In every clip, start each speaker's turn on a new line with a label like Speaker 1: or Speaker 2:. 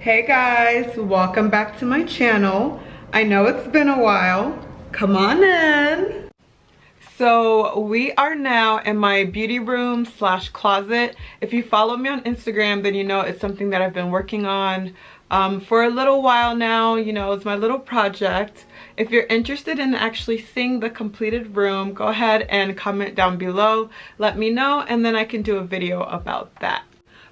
Speaker 1: Hey guys, welcome back to my channel. I know it's been a while. Come on in. So we are now in my beauty room slash closet. If you follow me on Instagram, then you know it's something that I've been working on for a little while now. You know, it's my little project. If you're interested in actually seeing the completed room, go ahead and comment down below. Let me know, and then I can do a video about that.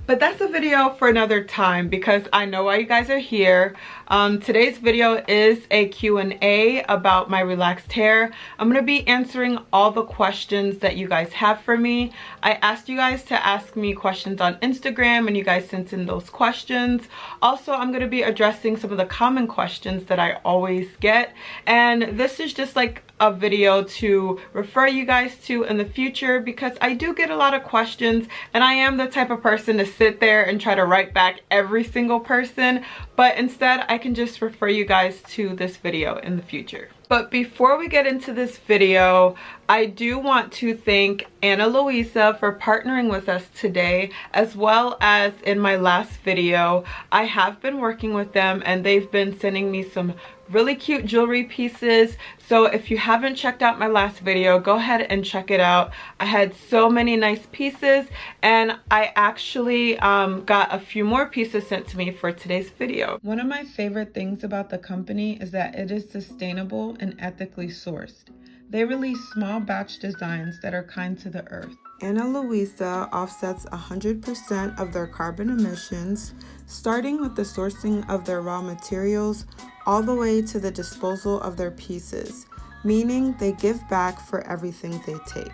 Speaker 1: But that's a video for another time because I know why you guys are here. Today's video is a Q&A about my relaxed hair. I'm going to be answering all the questions that you guys have for me. I asked you guys to ask me questions on Instagram and you guys sent in those questions. Also, I'm going to be addressing some of the common questions that I always get. And this is just like a video to refer you guys to in the future because I do get a lot of questions and I am the type of person to sit there and try to write back every single person, but instead I can just refer you guys to this video in the future. But before we get into this video, I do want to thank Louisa for partnering with us today, as well as in my last video. I have been working with them and they've been sending me some really cute jewelry pieces. So if you haven't checked out my last video, go ahead and check it out. I had so many nice pieces and I actually got a few more pieces sent to me for today's video. One of my favorite things about the company is that it is sustainable and ethically sourced. They release small batch designs that are kind to the earth. Louisa offsets 100% of their carbon emissions, starting with the sourcing of their raw materials all the way to the disposal of their pieces, meaning they give back for everything they take.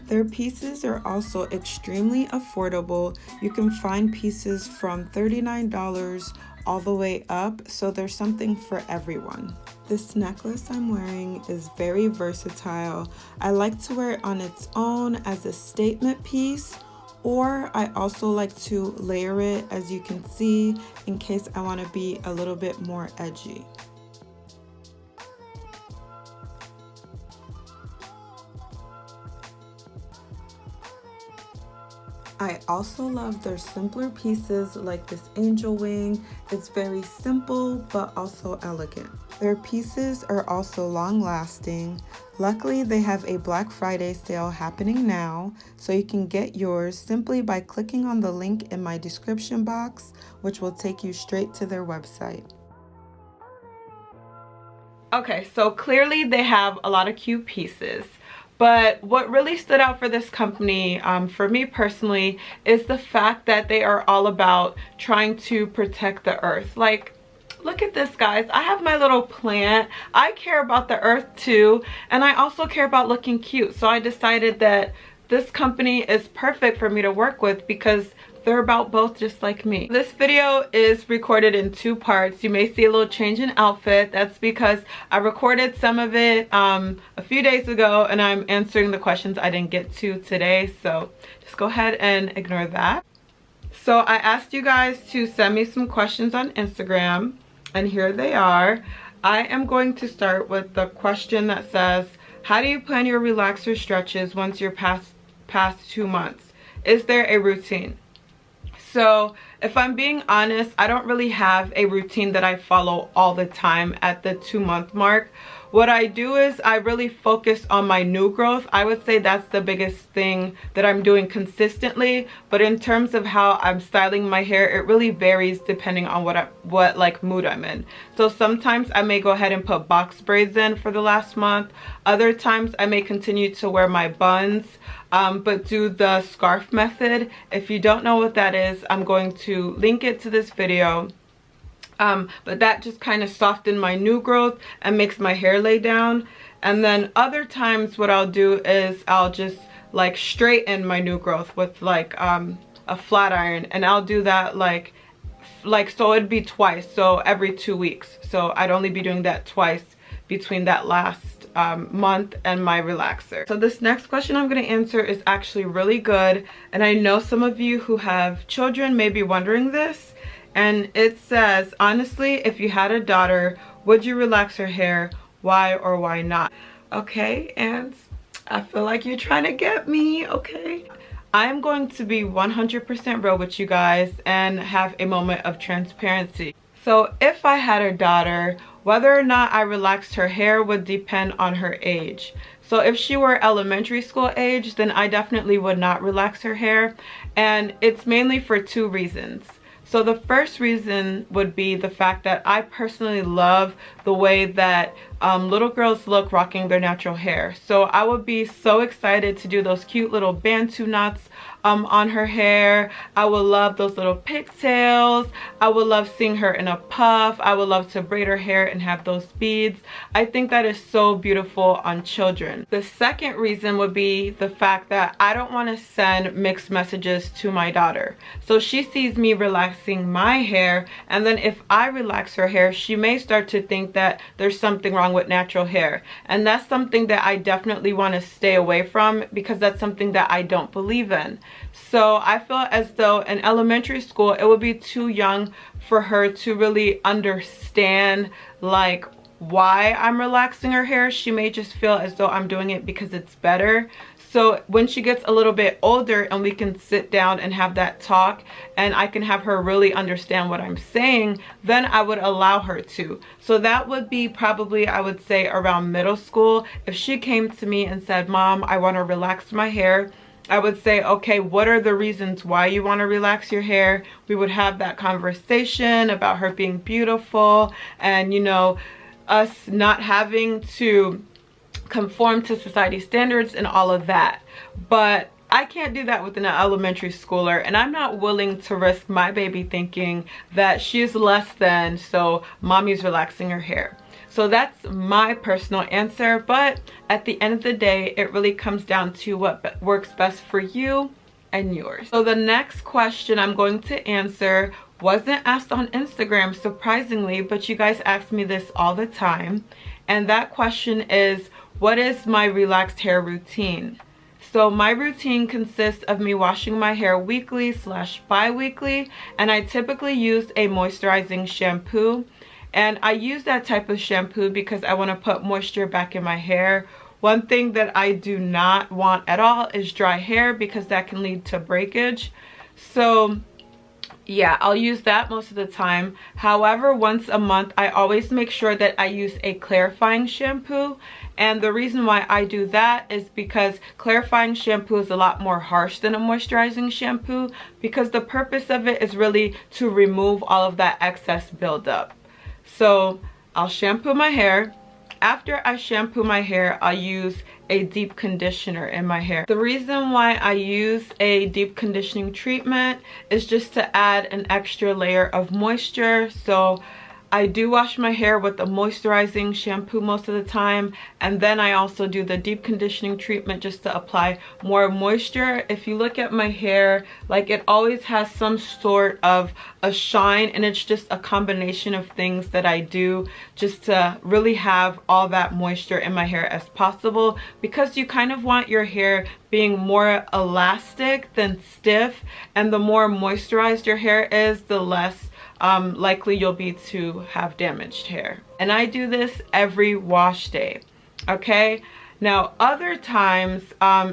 Speaker 1: Their pieces are also extremely affordable. You can find pieces from $39 all the way up, so there's something for everyone. This necklace I'm wearing is very versatile. I like to wear it on its own as a statement piece, or I also like to layer it, as you can see, in case I want to be a little bit more edgy. I also love their simpler pieces like this angel wing. It's very simple but also elegant. Their pieces are also long lasting. Luckily, they have a Black Friday sale happening now, so you can get yours simply by clicking on the link in my description box, which will take you straight to their website. Okay, so clearly they have a lot of cute pieces. But what really stood out for this company, for me personally, is the fact that they are all about trying to protect the earth. Like, look at this, guys. I have my little plant. I care about the earth too, and I also care about looking cute. So I decided that this company is perfect for me to work with because they're about both, just like me. This video is recorded in two parts. You may see a little change in outfit. That's because I recorded some of it a few days ago and I'm answering the questions I didn't get to today. So just go ahead and ignore that. So I asked you guys to send me some questions on Instagram and here they are. I am going to start with the question that says, how do you plan your relaxer stretches once you're past 2 months? Is there a routine? So if I'm being honest, I don't really have a routine that I follow all the time at the 2-month mark. What I do is I really focus on my new growth. I would say that's the biggest thing that I'm doing consistently. But in terms of how I'm styling my hair, it really varies depending on what like mood I'm in. So sometimes I may go ahead and put box braids in for the last month. Other times I may continue to wear my buns, but do the scarf method. If you don't know what that is, I'm going to link it to this video. But that just kind of softened my new growth and makes my hair lay down. And then other times what I'll do is I'll just like straighten my new growth with like a flat iron, and I'll do that like so it'd be twice, so every 2 weeks. So I'd only be doing that twice between that last month and my relaxer. So this next question I'm going to answer is actually really good, and I know some of you who have children may be wondering this. And it says, honestly, if you had a daughter, would you relax her hair? Why or why not? Okay, and I feel like you're trying to get me, okay? I'm going to be 100% real with you guys and have a moment of transparency. So if I had a daughter, whether or not I relaxed her hair would depend on her age. So if she were elementary school age, then I definitely would not relax her hair. And it's mainly for two reasons. So the first reason would be the fact that I personally love the way that little girls look rocking their natural hair. So I would be so excited to do those cute little bantu knots on her hair. I would love those little pigtails. I would love seeing her in a puff. I would love to braid her hair and have those beads. I think that is so beautiful on children. The second reason would be the fact that I don't want to send mixed messages to my daughter. So she sees me relaxing my hair, and then if I relax her hair, she may start to think that there's something wrong with natural hair. And that's something that I definitely want to stay away from, because that's something that I don't believe in. So I feel as though in elementary school, it would be too young for her to really understand like why I'm relaxing her hair. She may just feel as though I'm doing it because it's better. So when she gets a little bit older and we can sit down and have that talk and I can have her really understand what I'm saying, then I would allow her to. So that would be probably, I would say, around middle school. If she came to me and said, "Mom, I want to relax my hair," I would say, okay, what are the reasons why you want to relax your hair? We would have that conversation about her being beautiful and, you know, us not having to conform to society standards and all of that. But I can't do that with an elementary schooler, and I'm not willing to risk my baby thinking that she's less than, so mommy's relaxing her hair. So that's my personal answer, but at the end of the day, it really comes down to what works best for you and yours. So the next question I'm going to answer wasn't asked on Instagram, surprisingly, but you guys ask me this all the time. And that question is, what is my relaxed hair routine? So my routine consists of me washing my hair weekly / bi-weekly, and I typically use a moisturizing shampoo. And I use that type of shampoo because I want to put moisture back in my hair. One thing that I do not want at all is dry hair, because that can lead to breakage. So yeah, I'll use that most of the time. However, once a month, I always make sure that I use a clarifying shampoo. And the reason why I do that is because clarifying shampoo is a lot more harsh than a moisturizing shampoo, because the purpose of it is really to remove all of that excess buildup. So I'll shampoo my hair. After I shampoo my hair, I'll use a deep conditioner in my hair. The reason why I use a deep conditioning treatment is just to add an extra layer of moisture. So I do wash my hair with a moisturizing shampoo most of the time, and then I also do the deep conditioning treatment just to apply more moisture. If you look at my hair, like, it always has some sort of a shine, and it's just a combination of things that I do just to really have all that moisture in my hair as possible, because you kind of want your hair being more elastic than stiff, and the more moisturized your hair is, the less likely you'll be to have damaged hair. And I do this every wash day. Okay, now other times,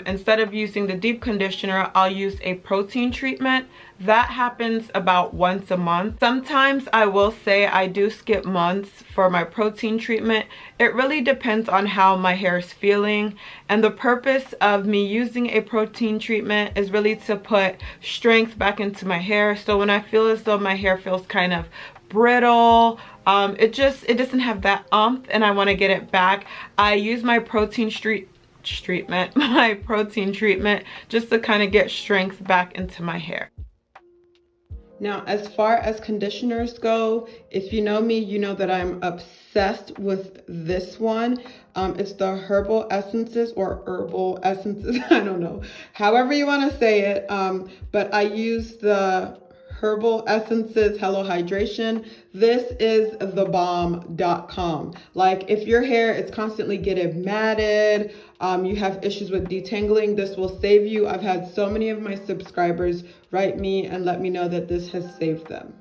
Speaker 1: instead of using the deep conditioner, I'll use a protein treatment. That happens about once a month. Sometimes I will say I do skip months for my protein treatment. It really depends on how my hair is feeling, and the purpose of me using a protein treatment is really to put strength back into my hair. So when I feel as though my hair feels kind of brittle, it doesn't have that oomph, and I want to get it back, I use my protein treatment just to kind of get strength back into my hair. Now, as far as conditioners go, if you know me, you know that I'm obsessed with this one. It's the Herbal Essences, or Herbal Essences, I don't know, however you want to say it. But I use the Herbal Essences Hello Hydration. This is thebomb.com. Like, if your hair is constantly getting matted, you have issues with detangling, this will save you. I've had so many of my subscribers write me and let me know that this has saved them.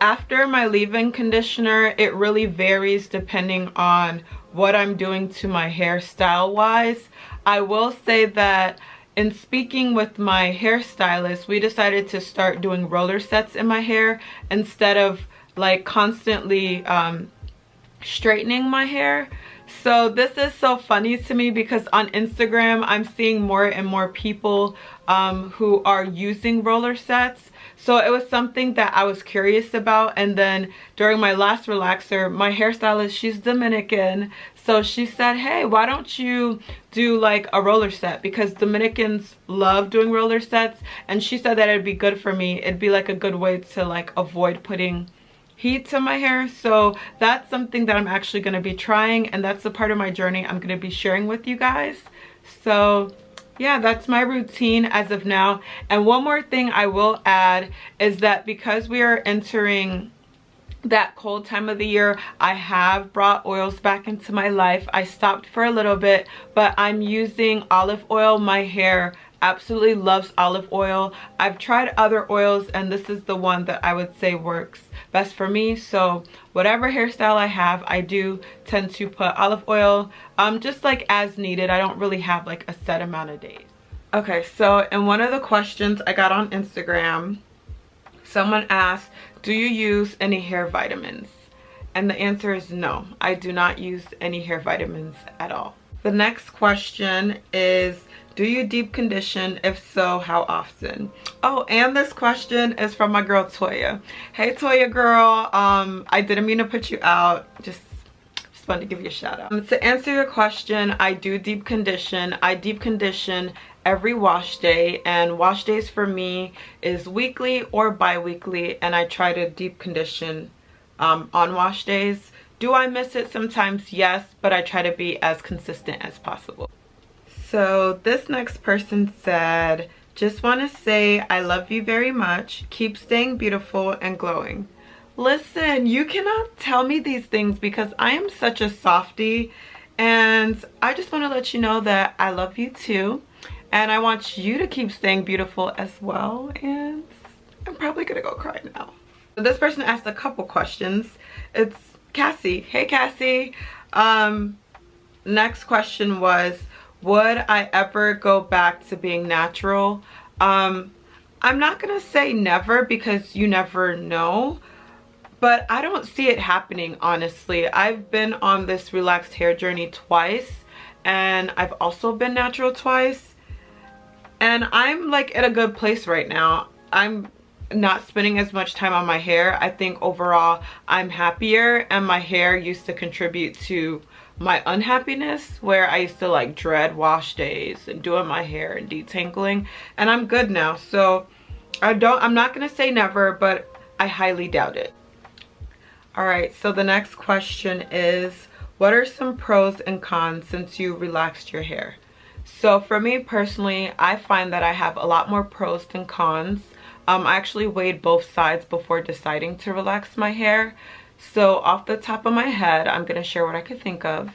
Speaker 1: after my leave-in conditioner, it really varies depending on what I'm doing to my hair style wise. I will say that in speaking with my hairstylist, we decided to start doing roller sets in my hair instead of like constantly straightening my hair. So this is so funny to me because on Instagram I'm seeing more and more people who are using roller sets. So it was something that I was curious about, and then during my last relaxer, my hairstylist, she's Dominican, so she said, hey, why don't you do like a roller set, because Dominicans love doing roller sets, and she said that it'd be good for me. It'd be like a good way to like avoid putting heat to my hair. So that's something that I'm actually going to be trying, and that's the part of my journey I'm going to be sharing with you guys. So yeah, that's my routine as of now. And one more thing I will add is that because we are entering that cold time of the year, I have brought oils back into my life. I stopped for a little bit, but I'm using olive oil. My hair absolutely loves olive oil. I've tried other oils, and this is the one that I would say works best for me. So whatever hairstyle I have, I do tend to put olive oil just like as needed. I don't really have like a set amount of days. Okay, so in one of the questions I got on Instagram, someone asked, do you use any hair vitamins? And the answer is no, I do not use any hair vitamins at all. The next question is, do you deep condition? If so, how often? Oh, and this question is from my girl Toya. Hey Toya girl, I didn't mean to put you out. Just wanted to give you a shout out. To answer your question, I do deep condition. I deep condition every wash day, and wash days for me is weekly or bi-weekly, and I try to deep condition on wash days. Do I miss it sometimes? Yes, but I try to be as consistent as possible. So this next person said, just want to say I love you very much. Keep staying beautiful and glowing. Listen, you cannot tell me these things because I am such a softie, and I just want to let you know that I love you too, and I want you to keep staying beautiful as well. And I'm probably gonna go cry now. So this person asked a couple questions. It's Cassie. Hey Cassie. Next question was, would I ever go back to being natural? I'm not gonna say never because you never know, but I don't see it happening, honestly. I've been on this relaxed hair journey twice, and I've also been natural twice, and I'm like at a good place right now. I'm not spending as much time on my hair. I think overall I'm happier, and my hair used to contribute to my unhappiness, where I used to like dread wash days and doing my hair and detangling, and I'm good now. So I'm not gonna say never, but I highly doubt it. All right, so the next question is, what are some pros and cons since you relaxed your hair? So for me personally, I find that I have a lot more pros than cons. I actually weighed both sides before deciding to relax my hair. So off the top of my head, I'm gonna share what I could think of.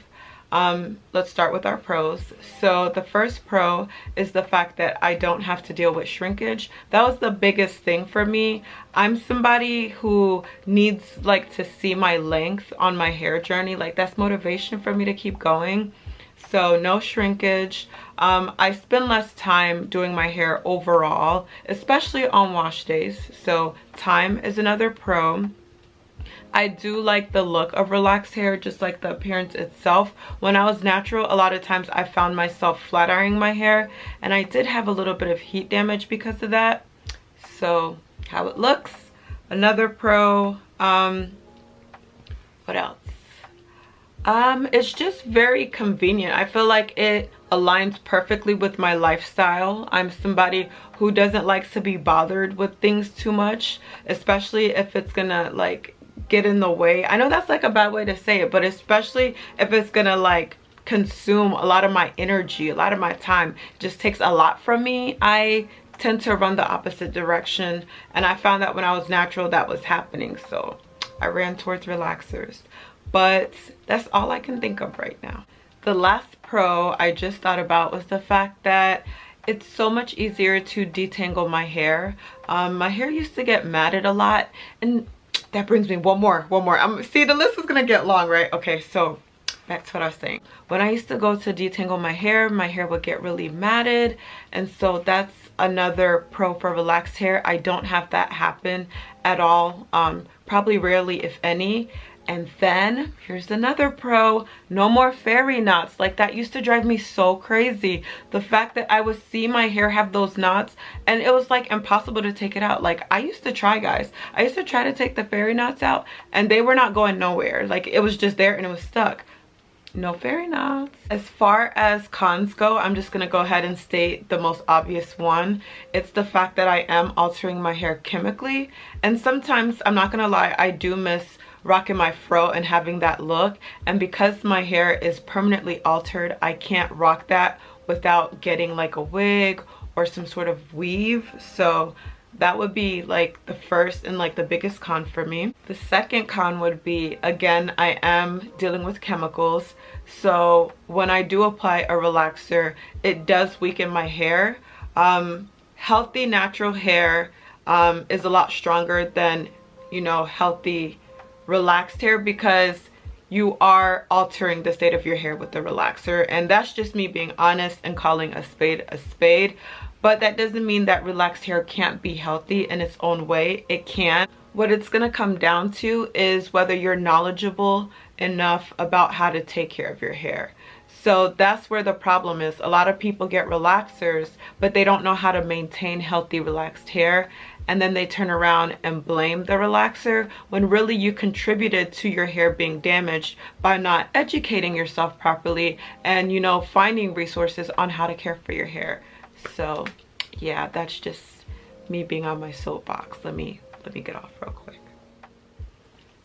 Speaker 1: Let's start with our pros. So the first pro is the fact that I don't have to deal with shrinkage. That was the biggest thing for me. I'm somebody who needs like to see my length on my hair journey. Like that's motivation for me to keep going. So no shrinkage. I spend less time doing my hair overall, especially on wash days. So time is another pro. I do like the look of relaxed hair, just like the appearance itself. When I was natural, a lot of times I found myself flat ironing my hair, and I did have a little bit of heat damage because of that. So how it looks, another pro. What else? It's just very convenient. I feel like it aligns perfectly with my lifestyle. I'm somebody who doesn't like to be bothered with things too much, especially if it's gonna like get in the way. I know that's like a bad way to say it, but especially if it's gonna like consume a lot of my energy, a lot of my time. It just takes a lot from me. I tend to run the opposite direction, and I found that when I was natural that was happening, so I ran towards relaxers. But that's all I can think of right now. The last pro I just thought about was the fact that it's so much easier to detangle my hair. My hair used to get matted a lot, and that brings me one more. See, the list is gonna get long, right? Okay, so back to what I was saying. When I used to go to detangle my hair would get really matted, and so that's another pro for relaxed hair. I don't have that happen at all, probably rarely if any. And then here's another pro: no more fairy knots. Like, that used to drive me so crazy, the fact that I would see my hair have those knots and it was like impossible to take it out. Like, I used to try, guys, I used to try to take the fairy knots out and they were not going nowhere. Like, it was just there and it was stuck. No fairy knots. As far as cons go, I'm just gonna go ahead and state the most obvious one. It's the fact that I am altering my hair chemically, and sometimes, I'm not gonna lie, I do miss rocking my fro and having that look. And because my hair is permanently altered, I can't rock that without getting like a wig or some sort of weave. So that would be like the first and like the biggest con for me. The second con would be, again, I am dealing with chemicals, so when I do apply a relaxer, it does weaken my hair. Healthy natural hair is a lot stronger than, you know, healthy relaxed hair, because you are altering the state of your hair with the relaxer. And that's just me being honest and calling a spade a spade. But that doesn't mean that relaxed hair can't be healthy in its own way. It can. What it's gonna come down to is whether you're knowledgeable enough about how to take care of your hair. So that's where the problem is. A lot of people get relaxers, but they don't know how to maintain healthy relaxed hair. And then they turn around and blame the relaxer, when really you contributed to your hair being damaged by not educating yourself properly and, you know, finding resources on how to care for your hair. So yeah, that's just me being on my soapbox. Let me get off real quick.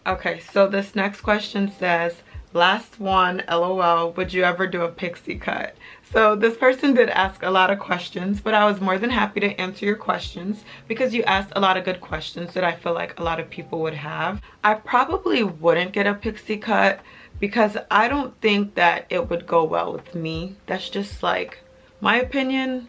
Speaker 1: Okay, so this next question says, last one, LOL, would you ever do a pixie cut? So this person did ask a lot of questions, but I was more than happy to answer your questions because you asked a lot of good questions that I feel like a lot of people would have. I probably wouldn't get a pixie cut because I don't think that it would go well with me. That's just like my opinion.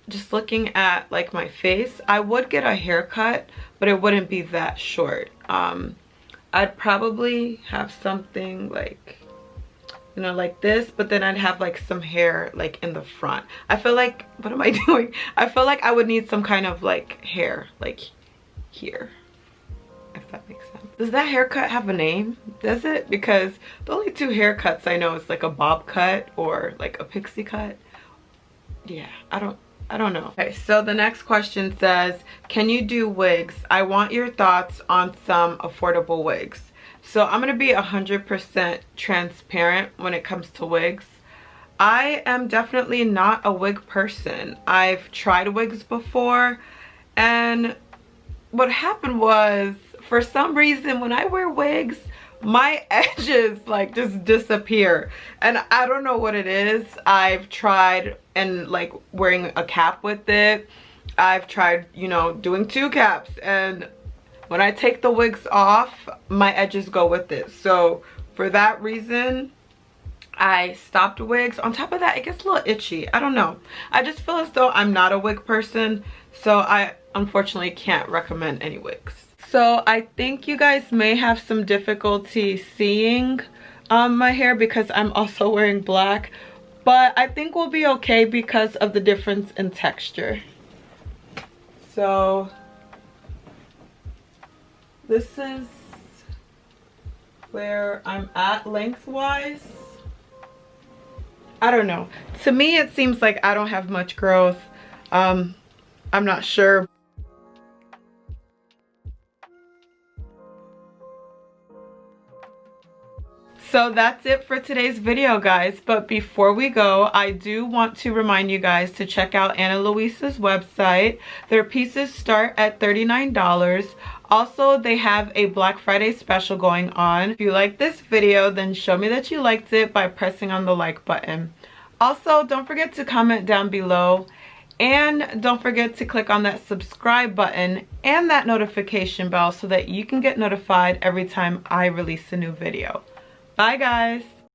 Speaker 1: Just looking at like my face, I would get a haircut, but it wouldn't be that short. I'd probably have something like, you know, like this, but then I'd have like some hair like in the front. I feel like, what am I doing? I feel like I would need some kind of like hair like here, if that makes sense. Does that haircut have a name? Does it? Because the only two haircuts I know is like a bob cut or like a pixie cut. Yeah, I don't know. Okay, so the next question says, can you do wigs? I want your thoughts on some affordable wigs. So I'm gonna be 100% transparent when it comes to wigs. I am definitely not a wig person. I've tried wigs before, and what happened was, for some reason, when I wear wigs, my edges like just disappear, and I don't know what it is. I've tried and like wearing a cap with it. I've tried, you know, doing 2 caps, and when I take the wigs off, my edges go with it. So for that reason, I stopped wigs. On top of that, it gets a little itchy. I don't know. I just feel as though I'm not a wig person, so I unfortunately can't recommend any wigs. So I think you guys may have some difficulty seeing my hair because I'm also wearing black, but I think we'll be okay because of the difference in texture. So this is where I'm at lengthwise. I don't know. To me, it seems like I don't have much growth. I'm not sure. So that's it for today's video, guys. But before we go, I do want to remind you guys to check out Ana Luisa's website. Their pieces start at $39. Also, they have a Black Friday special going on. If you like this video, then show me that you liked it by pressing on the like button. Also, don't forget to comment down below. And don't forget to click on that subscribe button and that notification bell so that you can get notified every time I release a new video. Bye, guys.